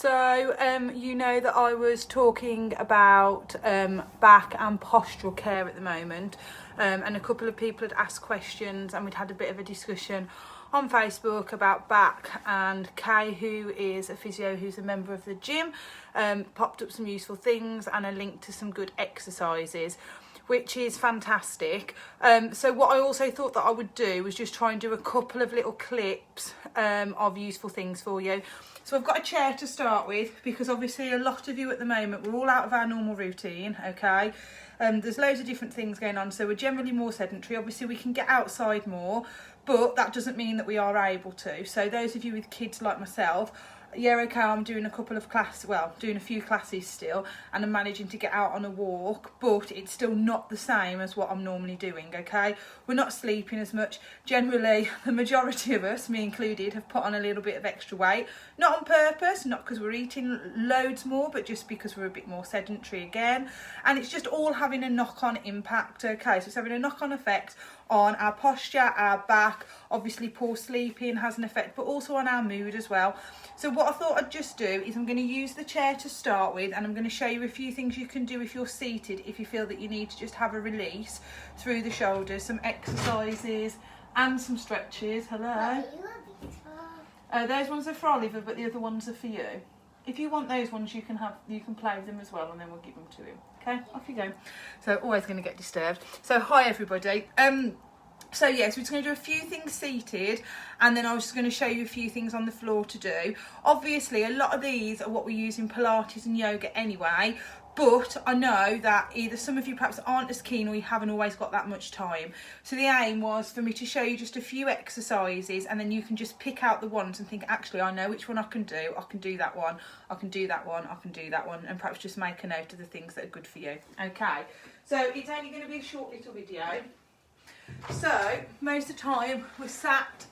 So you know that I was talking about back and postural care at the moment, and a couple of people had asked questions and we'd had a bit of a discussion on Facebook about back, and Kay, who is a physio who's a member of the gym, popped up some useful things and a link to some good exercises, which is fantastic. So what I also thought that I would do was just try and do a couple of little clips of useful things for you. So I've got a chair to start with, because obviously a lot of you at the moment, we're all out of our normal routine, okay? There's loads of different things going on, so we're generally more sedentary. Obviously we can get outside more, but that doesn't mean that we are able to. So those of you with kids like myself, yeah, okay, I'm doing doing a few classes still, and I'm managing to get out on a walk, but it's still not the same as what I'm normally doing, okay? We're not sleeping as much. Generally, the majority of us, me included, have put on a little bit of extra weight. Not on purpose, not because we're eating loads more, but just because we're a bit more sedentary again. And it's just all having a knock-on impact, okay? So it's having a knock-on effect on our posture, our back. Obviously poor sleeping has an effect, but also on our mood as well. So what I thought I'd just do is I'm going to use the chair to start with, and I'm going to show you a few things you can do if you're seated, if you feel that you need to just have a release through the shoulders, some exercises and some stretches. Hello. Those ones are for Oliver, but the other ones are for you. If you want those ones, you can play with them as well, and then we'll give them to him. Okay, off you go. So always going to get disturbed. So hi everybody. So yes, we're just going to do a few things seated, and then I was just going to show you a few things on the floor to do. Obviously, a lot of these are what we use in Pilates and yoga anyway, but I know that either some of you perhaps aren't as keen, or you haven't always got that much time. So the aim was for me to show you just a few exercises, and then you can just pick out the ones and think, actually, I know which one I can do. I can do that one, I can do that one, I can do that one, and perhaps just make a note of the things that are good for you. Okay, so it's only going to be a short little video. So most of the time we're sat,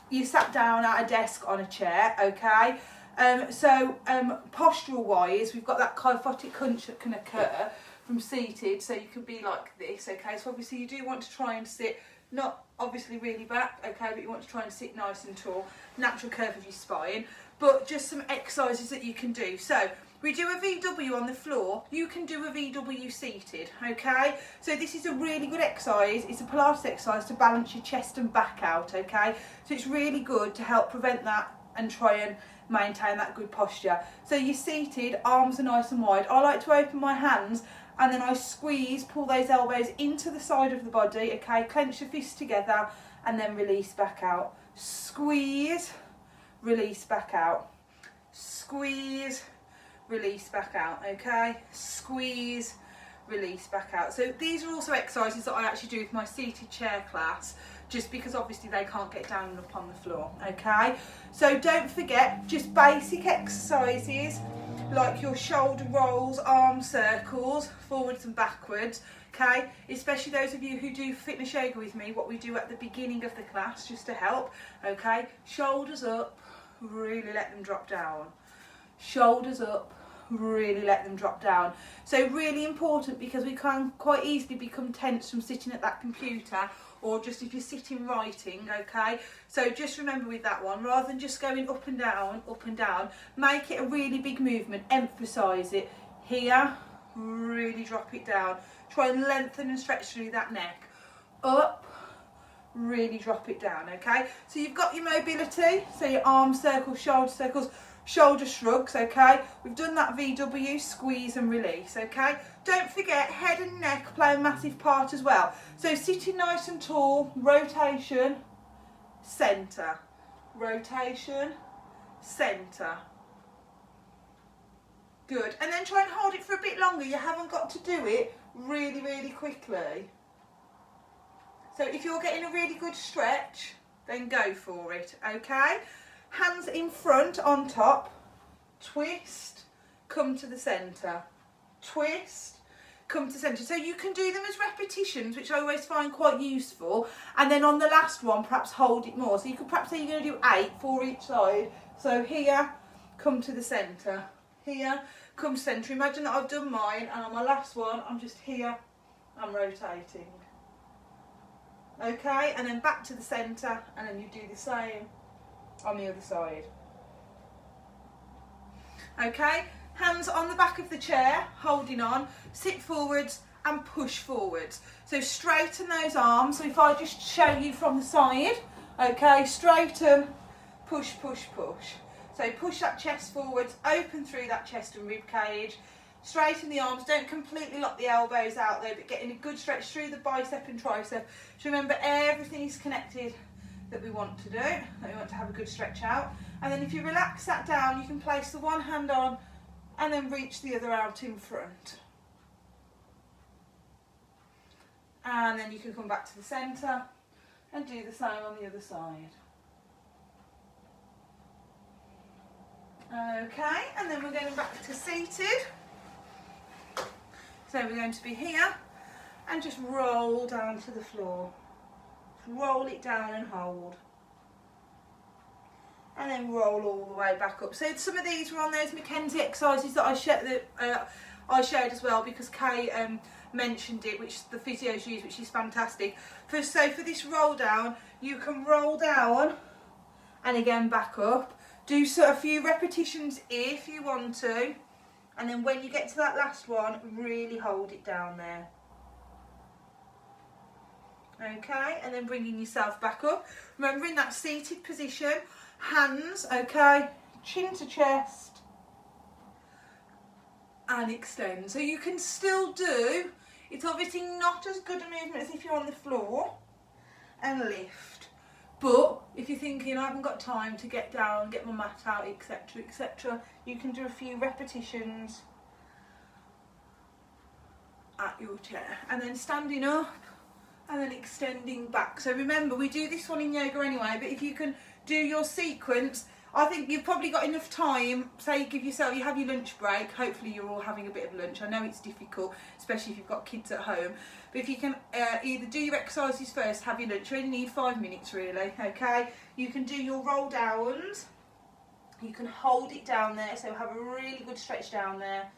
you sat down at a desk on a chair, okay? Postural wise, we've got that kyphotic hunch that can occur from seated, so you can be like this, okay? So obviously you do want to try and sit, not obviously really back, okay, but you want to try and sit nice and tall, natural curve of your spine, but just some exercises that you can do. So we do a VW on the floor, you can do a VW seated, okay? So this is a really good exercise, it's a Pilates exercise to balance your chest and back out, okay? So it's really good to help prevent that and try and maintain that good posture. So you're seated, arms are nice and wide. I like to open my hands and then I squeeze, pull those elbows into the side of the body, okay? Clench the fists together and then release back out. Squeeze, release back out. Squeeze, release back out, okay? Squeeze, release back out. So these are also exercises that I actually do with my seated chair class, just because obviously they can't get down and up on the floor, okay? So don't forget, just basic exercises like your shoulder rolls, arm circles, forwards and backwards, okay? Especially those of you who do fitness yoga with me, what we do at the beginning of the class just to help, okay? Shoulders up, really let them drop down. Shoulders up, really let them drop down. So really important, because we can quite easily become tense from sitting at that computer, or just if you're sitting writing, okay? So just remember with that one, rather than just going up and down, make it a really big movement, emphasise it. Here, really drop it down. Try and lengthen and stretch through that neck. Up, really drop it down, okay? So you've got your mobility, so your arm circles, shoulder circles, shoulder shrugs, okay? We've done that VW, squeeze and release, okay? Don't forget, head and neck play a massive part as well. So sitting nice and tall, rotation, centre, rotation, centre. Good, and then try and hold it for a bit longer. You haven't got to do it really, really quickly. So if you're getting a really good stretch, then go for it, okay? Hands in front on top, twist, come to the centre, twist, come to centre. So you can do them as repetitions, which I always find quite useful, and then on the last one perhaps hold it more. So you could perhaps say you're going to do 8 for each side. So here, come to the centre, here, come centre. Imagine that I've done mine, and on my last one I'm just here, I'm rotating, okay? And then back to the centre, and then you do the same on the other side. Okay, hands on the back of the chair, holding on, sit forwards and push forwards. So straighten those arms. So if I just show you from the side, okay, straighten, push, push, push. So push that chest forwards, open through that chest and rib cage. Straighten the arms, don't completely lock the elbows out there, but getting a good stretch through the bicep and tricep. So remember, everything is connected that we want to do, that we want to have a good stretch out. And then if you relax that down, you can place the one hand on and then reach the other out in front. And then you can come back to the centre and do the same on the other side. Okay, and then we're going back to seated. So we're going to be here and just roll down to the floor. Roll it down and hold. And then roll all the way back up. So some of these were on those Mackenzie exercises that I showed as well, because Kay mentioned it, which the physios use, which is fantastic. So for this roll down, you can roll down and again back up. Do a few repetitions if you want to. And then when you get to that last one, really hold it down there. Okay, and then bringing yourself back up. Remember, in that seated position, hands, okay, chin to chest, and extend. So you can still do, it's obviously not as good a movement as if you're on the floor, and lift. But if you're thinking, I haven't got time to get down, get my mat out, etc., etc., you can do a few repetitions at your chair. And then standing up and then extending back. So remember, we do this one in yoga anyway, but if you can do your sequence, I think you've probably got enough time. Say you have your lunch break. Hopefully you're all having a bit of lunch. I know it's difficult, especially if you've got kids at home. But if you can either do your exercises first, have your lunch. You only need 5 minutes really, okay? You can do your roll downs. You can hold it down there, so have a really good stretch down there.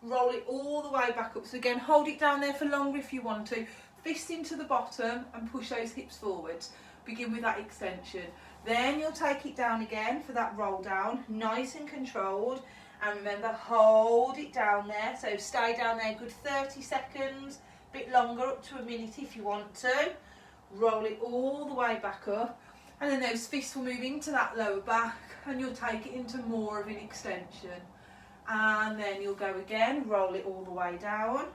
Roll it all the way back up. So again, hold it down there for longer if you want to. Fist into the bottom and push those hips forwards. Begin with that extension. Then you'll take it down again for that roll down, nice and controlled. And remember, hold it down there. So stay down there a good 30 seconds, a bit longer, up to a minute if you want to. Roll it all the way back up. And then those fists will move into that lower back and you'll take it into more of an extension. And then you'll go again, roll it all the way down.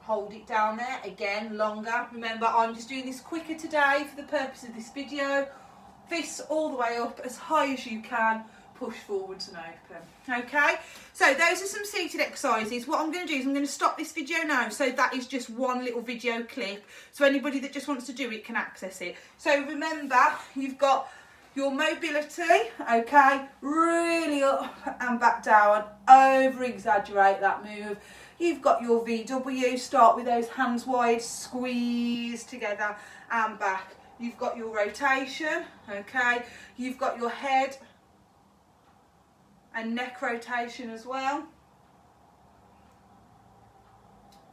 Hold it down there, again, longer. Remember, I'm just doing this quicker today for the purpose of this video. Fists all the way up, as high as you can. Push forwards and open. Okay, so those are some seated exercises. What I'm going to do is I'm going to stop this video now. So that is just one little video clip. So anybody that just wants to do it can access it. So remember, you've got your mobility, okay, really up and back down. Over exaggerate that move. You've got your VW, start with those hands wide, squeeze together and back. You've got your rotation, okay. You've got your head and neck rotation as well.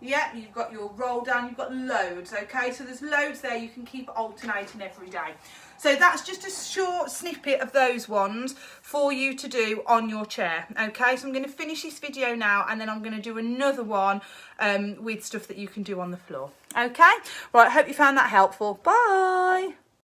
Yeah, you've got your roll down, you've got loads, okay. So there's loads there, you can keep alternating every day. So that's just a short snippet of those ones for you to do on your chair, okay? So I'm going to finish this video now and then I'm going to do another one with stuff that you can do on the floor, okay? Right, hope you found that helpful. Bye.